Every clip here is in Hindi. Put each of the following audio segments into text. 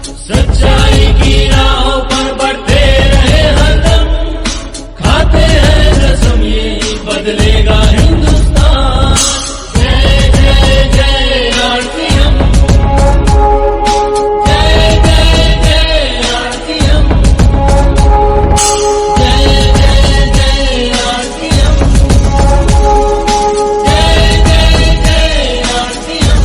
सच्चाई की राहों पर बढ़ते रहे हरदम, खाते हैं कसम यही बदलेगा हिंदुस्तान। जय जय जय आरसीएम, जय जय जय आरसीएम, जय जय जय आरसीएम, जय जय जय आरसीएम।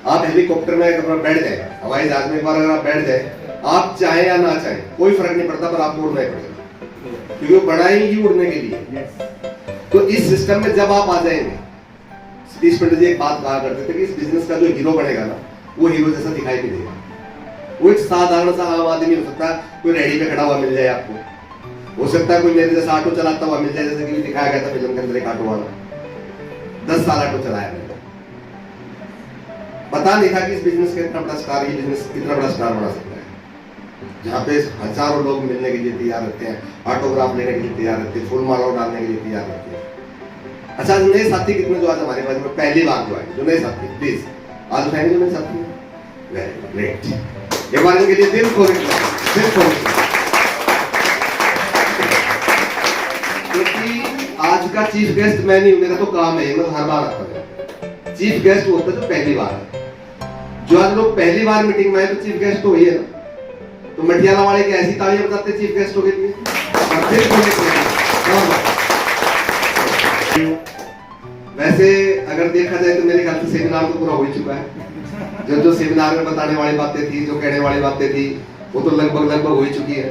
आप हेलीकॉप्टर में अगर बैठ जाए, हवाई जहाज में एक बार अगर आप बैठ जाए, आप चाहे या ना चाहे कोई फर्क नहीं पड़ता, पर आपको उड़ना ही पड़ेगा, क्योंकि वो बनाई ही उड़ने के लिए। तो इस सिस्टम में जब आप आ जाएंगे, सतीश पंडित जी एक बात कहा करते थे कि इस बिजनेस का जो हीरो बनेगा ना, वो हीरो जैसा दिखाई नहीं देगा। वो एक साधारण सा आम आदमी हो सकता है, कोई रेडी पे खड़ा हुआ मिल जाए आपको, हो सकता है कोई मेरे जैसा ऑटो चलाता हुआ मिल जाए, जैसे कि दिखाया गया था फिल्म के अंदर एक ऑटो वाला 10 साल ऑटो चलाया मैंने, पता नहीं था कि इस बिजनेस का इतना बड़ा स्टार, ये बिजनेस इतना बड़ा स्टार बना सकता है, जहाँ पे हजारों लोग मिलने के लिए तैयार रहते हैं, ऑटोग्राफ लेने के लिए तैयार रहते हैं, फूल माला डालने के लिए तैयार रहते हैं। अच्छा, नए साथी कितने जो आज हमारे पास में पहली बार जो आए, जो नए साथी प्लीज आज उठाएंगे जो नए साथी, वेरी ग्रेट, एक बार इनके लिए दिल खोल, क्योंकि आज का चीफ गेस्ट मैं नहीं हूं, मेरा तो काम है, मैं हर बार आता हूं। चीफ गेस्ट होता है जो पहली बार है, जो आज लोग पहली बार मीटिंग में आए तो चीफ गेस्ट तो वही है ना। तो मटियाला वाले की ऐसी तालियां बजाते चीफ गेस्ट हो गए। वैसे अगर देखा जाए तो मेरे ख्याल से सेमिनार तो पूरा हो ही चुका है, जो सेमिनार में बताने वाली बातें थी, जो कहने वाली बातें थी, वो तो लगभग हो ही चुकी है।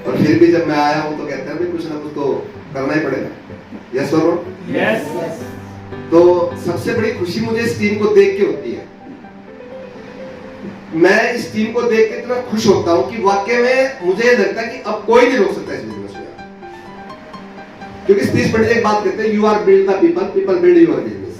और फिर भी जब मैं आया हूं तो कहते हैं कुछ ना कुछ तो करना ही पड़ेगा। यस और नो? यस। तो सबसे बड़ी खुशी मुझे इस टीम को देख के होती है। मैं इस टीम को देख के इतना खुश होता हूं कि वाकई में मुझे लगता है कि अब कोई नहीं रोक सकता इस बिजनेस को, क्योंकि सतीश पंडित एक बात कहते हैं, you are build the people, people build your business.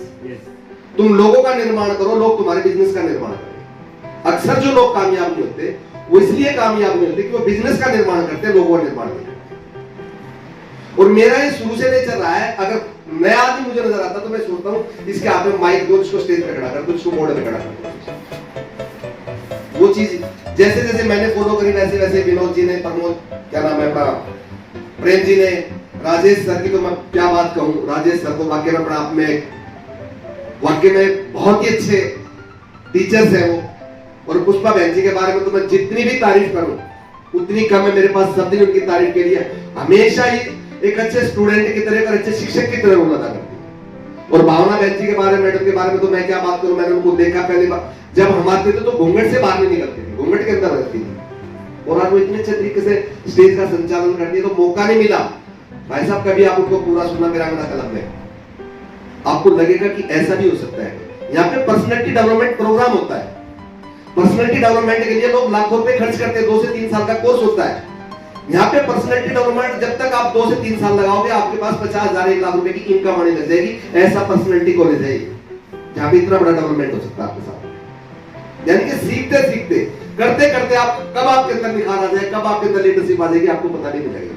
तुम लोगों का निर्माण करो, लोग तुम्हारे बिजनेस का निर्माण करें। अक्सर जो लोग कामयाब नहीं होते वो इसलिए कामयाब नहीं होते कि वो बिजनेस का निर्माण करते, लोगों का निर्माण करते। और मेरा ये शुरू से नेचर रहा है, अगर नया आदमी मुझे नजर आता तो मैं सोचता हूं इसके हाथ में माइक दो, इसको स्टेज पे खड़ा कर दो, इसको बोर्ड पे खड़ा कर दो। वो चीज जैसे जैसे मैंने फॉलो करी, वैसे वैसे विनोद जी ने, प्रमोद क्या नाम है अपना, प्रेम जी ने, राजेश सर की तो मैं क्या बात कहूं, राजेश सर तो वाकई में अपना आप में वाकई में बहुत ही अच्छे टीचर्स हैं वो। और पुष्पा बहन जी के बारे में तो मैं जितनी भी तारीफ करूं उतनी कम है, मेरे पास शब्द नहीं उनकी तारीफ के लिए। हमेशा ही एक अच्छे स्टूडेंट की तरह और अच्छे शिक्षक की तरह रोल अदा करती है। और भावना बहन जी के बारे में, मैडम के बारे में तो मैं क्या बात करूं, मैंने उनको देखा पहली बार जब हम आते थे तो घूंघट से बाहर नहीं निकलती थी, घूंघट के अंदर रहती थी, और आज वो इतने अच्छे तरीके से स्टेज का संचालन करती है। तो मौका नहीं मिला भाई साहब, कभी आप उनको पूरा सुनना मेरा कलम में, आपको लगेगा कि ऐसा भी हो सकता है। यहाँ पे पर्सनैलिटी डेवलपमेंट प्रोग्राम होता है। पर्सनैलिटी डेवलपमेंट के लिए लोग लाखों रुपए खर्च करते हैं, 2 से 3 साल का कोर्स होता है। यहाँ पे पर्सनैलिटी डेवलपमेंट जब तक आप 2 से 3 साल लगाओगे, आपके पास 50,000 1 लाख रुपए की इनकम आने लग जाएगी। ऐसा पर्सनैलिटी कॉलेज है जहाँ पे इतना बड़ा डेवलपमेंट हो सकता है आपके साथ। यानी कि सीखते सीखते करते करते आप कब आपके अंदर निखार आ जाए, कब आपके अंदर लीडरशिप आ जाएगी, आपको पता नहीं लगेगा।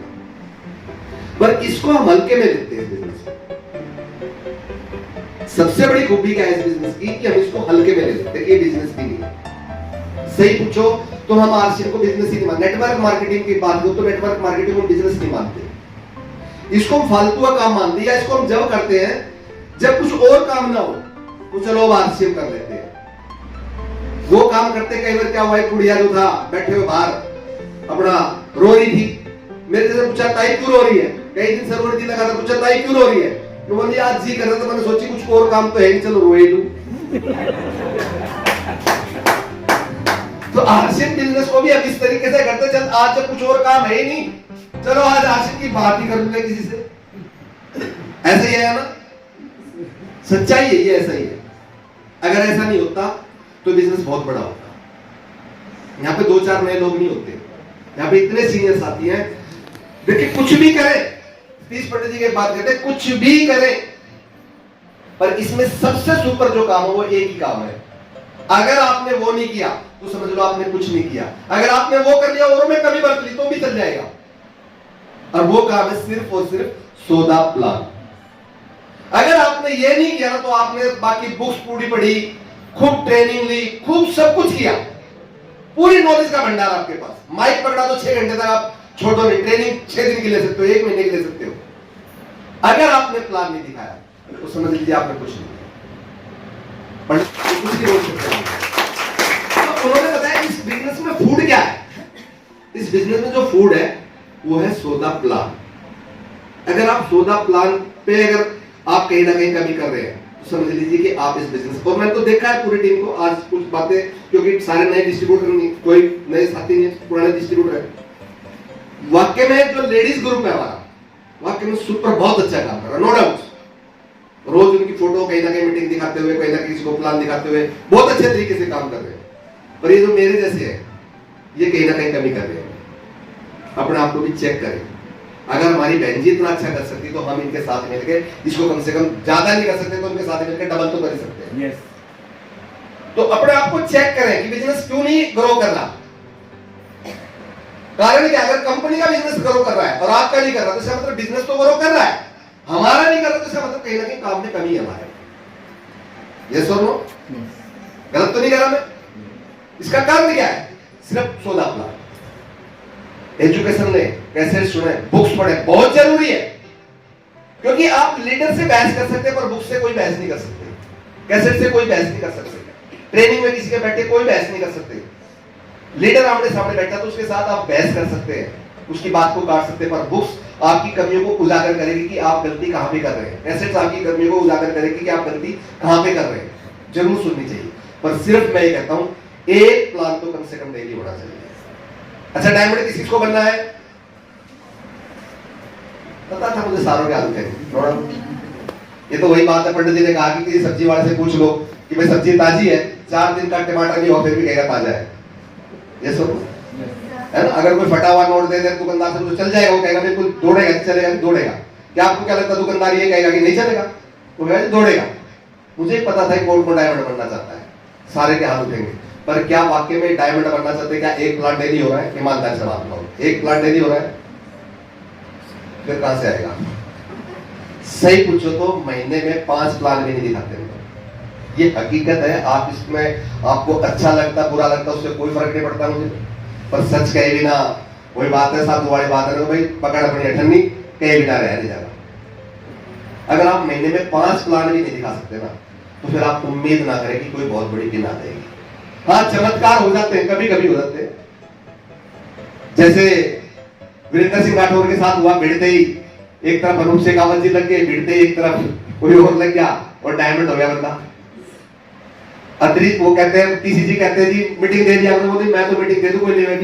पर इसको हम हल्के में लेते हैं बिजनेस। सबसे बड़ी खूबी क्या है इस बिजनेस की कि हम इसको हल्के में ले लेते हैं, ये बिजनेस भी नहीं है। सही पूछो तो हम आरसीएम को बिजनेस ही नहीं मानते। नेटवर्क मार्केटिंग की बात हो तो नेटवर्क मार्केटिंग को बिजनेस नहीं मानते, इसको हम फालतू का काम मानते हैं। या इसको हम जब करते हैं जब कुछ और काम ना हो तो चलो आरसीएम कर लेते हैं। वो काम करते कई बार क्या हुआ, एक बुढ़िया जो था बैठे हुए बाहर अपना रो रही थी, मेरे से पूछा ताई क्यों रो रही है, कई दिन से रो रही थी, लगा था पूछा ताई क्यों रो रही है, तो बोली आज जी कर रहा था, मैंने सोची कुछ और काम तो है नहीं, चलो रो ही लूं। तो आरसीएम बिजनेस को भी अब इस तरीके से करते, चल आज जब कुछ और काम है ही नहीं, चलो आज आरसीएम की बात ही कर लूंगा किसी से। ऐसा ही है ना, सच्चाई है ये, ऐसा ही है। अगर ऐसा नहीं होता तो बिजनेस बहुत बड़ा होता। यहाँ पे 2-4 नए लोग नहीं होते, यहाँ पे इतने सीनियर साथी हैं। देखिए कुछ भी करें, सतीश पंडित जी की बात करते हैं, कुछ भी करें, पर इसमें सबसे सुपर जो काम है वो एक ही काम है। अगर आपने वो नहीं किया तो समझ लो आपने कुछ नहीं किया। अगर आपने वो कर लिया और में कमी बरत ली तो भी जाएगा। और वो काम है सिर्फ और सिर्फ सौदा प्लान। अगर आपने ये नहीं किया ना तो आपने बाकी बुक्स पूरी पढ़ी, खूब ट्रेनिंग ली, खूब सब कुछ किया, पूरी नॉलेज का भंडार आपके पास, माइक पकड़ा तो 6 घंटे तक आप छोड़ो नहीं, ट्रेनिंग 6 दिन की ले सकते हो, 1 महीने की ले सकते हो। अगर आपने प्लान नहीं दिखाया तो समझ लीजिए आपने कुछ नहीं किया, पर कुछ नहीं बोल सकते। तो उन्होंने बताया इस बिजनेस में फूड क्या है। इस बिजनेस में जो फूड है वो है सौदा प्लान। अगर आप सौदा प्लान पे अगर आप कहीं ना कहीं कमी कर रहे हैं तो समझ लीजिए कि आप इस बिजनेस, और मैंने तो देखा है पूरी टीम को, आज कुछ बातें, क्योंकि सारे नए डिस्ट्रीब्यूटर नहीं, कोई नए साथी नहीं, पुराने डिस्ट्रीब्यूटर है। वाकई में जो लेडीज ग्रुप है हमारा, वाकई में सुपर बहुत अच्छा काम कर रहा है, नो डाउट। रोज उनकी फोटो कहीं ना कहीं मीटिंग दिखाते हुए, कहीं ना कहीं को प्लान दिखाते हुए बहुत अच्छे तरीके से काम कर रहे हैं। पर ये जो मेरे जैसे है ये कहीं ना कहीं कमी कर रहे हैं। अपने आप को भी चेक करें। अगर हमारी बहन जी इतना अच्छा कर सकती तो हम इनके साथ मिलकर इसको कम से कम ज्यादा नहीं कर सकते तो उनके साथ मिलकर डबल तो कर ही सकते हैं। यस। तो अपने आप को चेक करें कि बिजनेस क्यों नहीं ग्रो कर रहा। कारण क्या, अगर कंपनी का बिजनेस ग्रो कर रहा है और आपका नहीं कर रहा तो इसका मतलब बिजनेस तो ग्रो कर रहा है, हमारा नहीं कर रहा तो इसका मतलब कहीं ना कहीं काम में कमी है हमारे। यस और नो? गलत तो नहीं कर रहा मैं? इसका कारण क्या है? सिर्फ सौदा प्लान। एजुकेशन ले, कैसेट सुने, बुक्स पढ़े, बहुत जरूरी है। क्योंकि आप लीडर से बहस कर सकते हैं पर बुक से कोई बहस नहीं कर सकते, कैसेट से कोई बहस नहीं कर सकते, ट्रेनिंग में किसी के बैठे कोई बहस नहीं कर सकते। लीडर आमने सामने बैठा तो उसके साथ आप बहस कर सकते हैं, उसकी बात को काट सकते हैं, पर बुक्स आपकी कमियों को उजागर करेगी कि आप गलती कहां पे कर रहे हैं। कैसेट्स आपकी कमियों को उजागर करेगी कि आप गलती कहां पे कर रहे हैं। जरूर सुननी चाहिए, पर सिर्फ मैं ये कहता हूं एक प्लान तो कम से कम डेली होना चाहिए। अच्छा, डायमंड किस चीज को बनना है? पता था मुझे सारों के आदत है। ये तो वही बात है, पंडित जी ने कहा कि किसी सब्जी वाले से पूछ लो कि भाई सब्जी ताजी है, 4 दिन का टमाटर नहीं हो फिर भी कहेगा ताजा है। ये सब है ना। अगर कोई फटा हुआ नोट दे दे दुकानदार से तो चल जाएगा, वो कहेगा बिल्कुल दौड़ेगा, चलेगा दौड़ेगा। क्या आपको क्या लगता है दुकानदार ये कहेगा कि नहीं चलेगा? वो कहेगा दौड़ेगा। मुझे पता था कौन कौन डायमंड बनना चाहता है, सारे के हाथ उठेंगे। पर क्या वाकई में डायमंड बनना चाहते हैं? क्या एक प्लान डेली हो रहा है? ईमानदारी से बात करो, एक प्लान डेली हो रहा है? फिर कहां से आएगा? सही पूछो तो महीने में 5 प्लान भी नहीं दिखाते। ये हकीकत है। आप इसमें आपको अच्छा लगता बुरा लगता उससे कोई फर्क नहीं पड़ता मुझे, पर सच कहे भी ना वही बात है, साथ वाली बात है, भाई पकड़ अपनी अठन्नी कहे भी ना रह नहीं जाएगा। अगर आप महीने में 5 प्लान भी नहीं दिखा सकते ना तो फिर आप उम्मीद ना करें कि कोई बहुत बड़ी दिन आ जाएगी। हाँ, चमत्कार हो जाते हैं, कभी कभी हो जाते हैं। जैसे वीरेंद्र सिंह राठौर के साथ हुआ, भिड़ते ही एक तरफ अनूप शेखावत जी लग गए, भिड़ते ही एक तरफ कोई और लग गया और डायमंड हो गया बंदा। अतिरिक्त वो कहते हैं, टीसीजी कहते हैं जी मीटिंग दे दिया आपने, बोली मैं तो मीटिंग दे दूं, कोई लेगा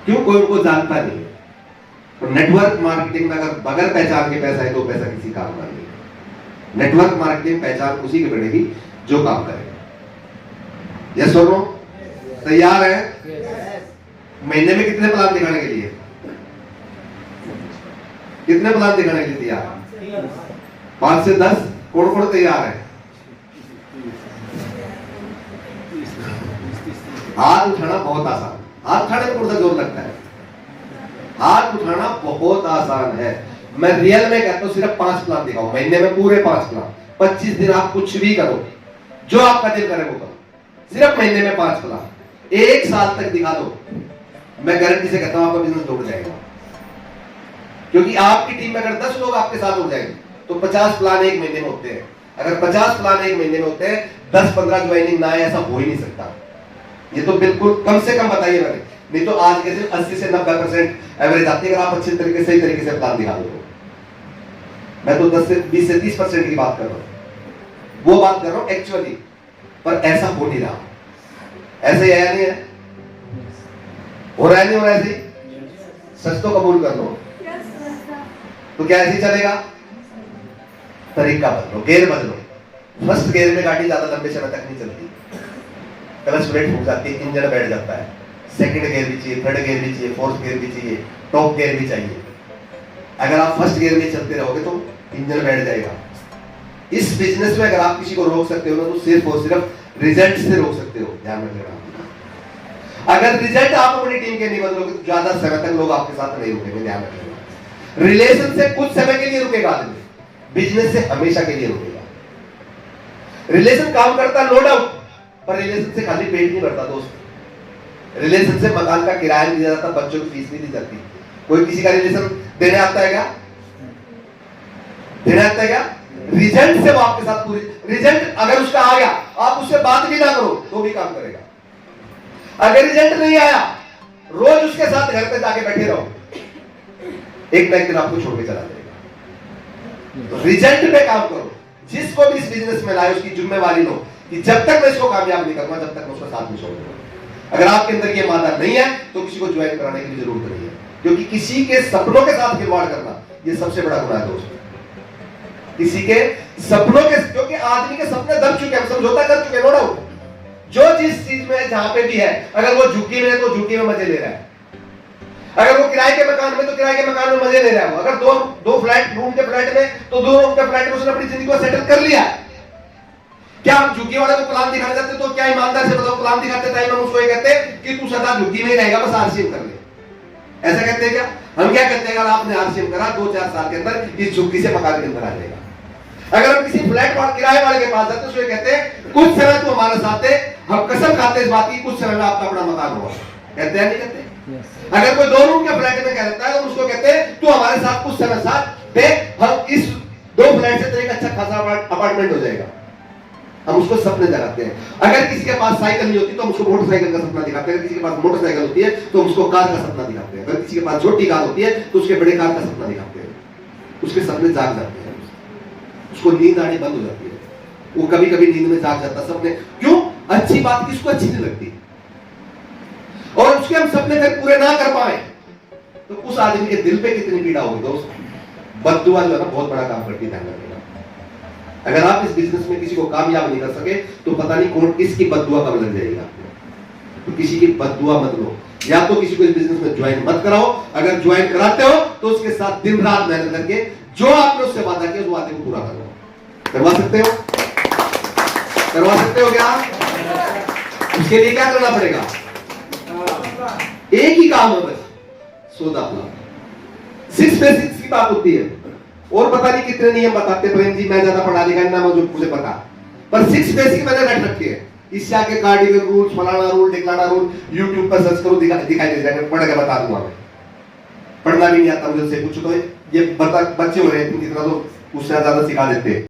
क्यों? कोई उनको जानता नहीं। तो नेटवर्क मार्केटिंग में अगर बगैर पहचान के पैसा है तो पैसा किसी काम का नहीं। नेटवर्क मार्केटिंग पहचान उसी की बढ़ेगी जो काम करेगा। यस और नो? तैयार है? महीने में कितने प्लान दिखाने के लिए? कितने प्लान दिखाने के लिए तैयार? 5 से 10। कौन कौन तैयार है? हाथ उठाना बहुत आसान। हाथ उठाने में थोड़ा सा जोर लगता है। हाथ उठाना बहुत आसान है। मैं रियल में कहता हूं सिर्फ 5 प्लान दिखाओ महीने में, पूरे 5 प्लान। 25 दिन आप कुछ भी करो, जो आपका दिल करे वो करो। सिर्फ महीने में 5 प्लान, 1 साल तक दिखा दो, मैं गारंटी से कहता हूं आपका बिजनेस दौड़ जाएगा। क्योंकि आपकी टीम में अगर 10 लोग आपके साथ हो जाएंगे तो 50 प्लान 1 महीने में होते हैं। अगर 50 प्लान 1 महीने में होते हैं, 10-15 ज्वाइनिंग ना है, ऐसा हो ही नहीं सकता। ये तो बिल्कुल कम से कम बताइए मैंने, नहीं तो आज के दिन 80 से 90% एवरेज आती है अगर आप अच्छे तरीके सही तरीके से प्लान दिखा दो। मैं तो 10 से 20 से 30% की बात कर रहा हूं, वो बात कर रहा हूं एक्चुअली। पर ऐसा हो नहीं रहा। ऐसे ही आया नहीं है? हो रहा है नहीं हो रहा? ऐसे सच तो कबूल कर लो। तो क्या ऐसे ही चलेगा? तरीका बदलो, गेयर बदलो। फर्स्ट गेयर में गाड़ी ज्यादा लंबे समय तक नहीं चलती, क्लच प्लेट फूक जाती है, इंजन बैठ जाता है। सेकंड गियर भी चाहिए, थर्ड गियर भी चाहिए, फोर्थ गियर भी चाहिए, टॉप गियर भी चाहिए। अगर आप फर्स्ट गियर में चलते रहोगे तो इंजन बैठ जाएगा। इस बिजनेस में अगर आप किसी को रोक सकते हो ना तो सिर्फ और सिर्फ रिजल्ट से रोक सकते हो, ध्यान रखना। अगर रिजल्ट आप अपनी टीम के नहीं बदलोगे तो ज्यादा समय तक लोग आपके साथ नहीं रुकेंगे, ध्यान रखिएगा। रिलेशन से कुछ समय के लिए रुकेगा आदमी, बिजनेस से हमेशा के लिए रुकेगा। रिलेशन काम करता नो डाउट, पर रिलेशन से खाली पेट नहीं भरता दोस्त। रिलेशन से मकान का किराया नहीं दिया जाता, बच्चों की फीस नहीं दी जाती। कोई किसी का रिलेशन देने आता है क्या? देने आता है क्या? रिजल्ट से वो आपके साथ पूरी, रिजल्ट अगर उसका आ गया आप उससे बात भी ना करो तो भी काम करेगा। अगर रिजल्ट नहीं आया, रोज उसके साथ घर पे जाके बैठे रहो, एक ना एक दिन आपको छोड़ के चला जाएगा। तो रिजल्ट पे काम करो। जिसको भी इस बिजनेस में लाए उसकी जिम्मेवारी लो कि जब तक मैं इसको कामयाब नहीं करूंगा, जब तक मैं उसका साथ नहीं छोड़ूंगा। अगर आपके अंदर ये मादा नहीं है तो किसी को ज्वाइन कराने की जरूरत नहीं है, क्योंकि किसी के सपनों के साथ खिलवाड़ करना ये सबसे बड़ा गुनाह है दोस्तों। किसी के सपनों के, क्योंकि आदमी के सपने दब चुके हैं, समझौता कर चुके हैं, नो डाउट। जो जिस चीज में जहां पे भी है, अगर वो झुग्गी में है तो झुग्गी में मजे ले रहा है, अगर वो किराए के मकान में तो किराए के मकान में मजे ले रहा है। अगर दो फ्लैट, रूम के फ्लैट में तो 2 रूम के फ्लैट में उसने अपनी जिंदगी को सेटल कर लिया। क्या हम झुग्गी वाले को प्लान दिखाने जाते तो क्या ईमानदार से बताओ, प्लान दिखाते टाइम हम उसको ये कहते कि तू सदा झुग्गी में ही रहेगा, बस आरसीएम कर ले, ऐसा कहते हैं क्या? हम क्या कहते हैं, अगर आपने आरसीएम करा 2-4 साल के अंदर इस झुग्गी से मकान के अंदर आ जाएगा। अगर हम किसी फ्लैट वाले किराए वाले के पास जाते तो कहते हैं कुछ समय तू हमारे साथ है, हम कसम खाते इस बात की कुछ समय में आपका अपना मकान होगा। कहते हैं नहीं कहते? अगर कोई 2 रूम के फ्लैट में कह देता है तो उसको कहते हैं तू हमारे साथ कुछ समय साथ दे, हम इस 2 फ्लैट से तेरे एक अच्छा खासा अपार्टमेंट हो जाएगा। हम उसको सपने जगाते हैं। अगर किसी के पास साइकिल नहीं होती तो हम उसको मोटरसाइकिल का सपना दिखाते हैं, अगर किसी के पास मोटरसाइकिल होती है तो हम उसको कार का सपना दिखाते हैं, अगर किसी के पास छोटी कार होती है तो उसके बड़े कार का सपना दिखाते हैं। उसके सपने जाग जाते हैं, उसको नींद आनी बंद हो जाती है, वो कभी कभी नींद में जाग जाता सपने। क्यों? अच्छी बात किसको अच्छी नहीं लगती, और उसके हम सपने अगर पूरे ना कर पाए तो उस आदमी के दिल पे कितनी पीड़ा होगी दोस्त। बद्दुआ जो है ना बहुत बड़ा काम करती है, ध्यान रखिएगा। अगर आप इस बिजनेस में किसी को कामयाब नहीं कर सके तो पता नहीं कौन किसकी बद्दुआ कब लग जाएगी आपको। तो किसी की बद्दुआ मत लो, या तो किसी को इस बिजनेस में ज्वाइन मत कराओ। अगर ज्वाइन कराते हो तो उसके साथ दिन रात मेहनत करके जो आपने उससे वादा किया उस वादे को पूरा करो। करवा सकते हो? करवा सकते हो क्या? उसके लिए क्या करना पड़ेगा? एक ही काम है बस, सौदा अपना। 6 बेसिक्स की बात होती है, और पता नहीं कितने नियम बताते प्रेम जी, मैं ज्यादा पढ़ा लिखा ना मुझे पता, पर 6 बेसिक मैंने रट रखे हैं। इससे आगे कार्डिनल रूल, फलाना रूल, ढिकलाना रूल, यूट्यूब पर सर्च करो, दिखाई दे जाएगा, पढ़ के बता दूंगा मैं। पढ़ना भी नहीं आता मुझे से पूछो तो ये बच्चे हो रहे हैं, जितना तो उससे ज्यादा सिखा देते हैं।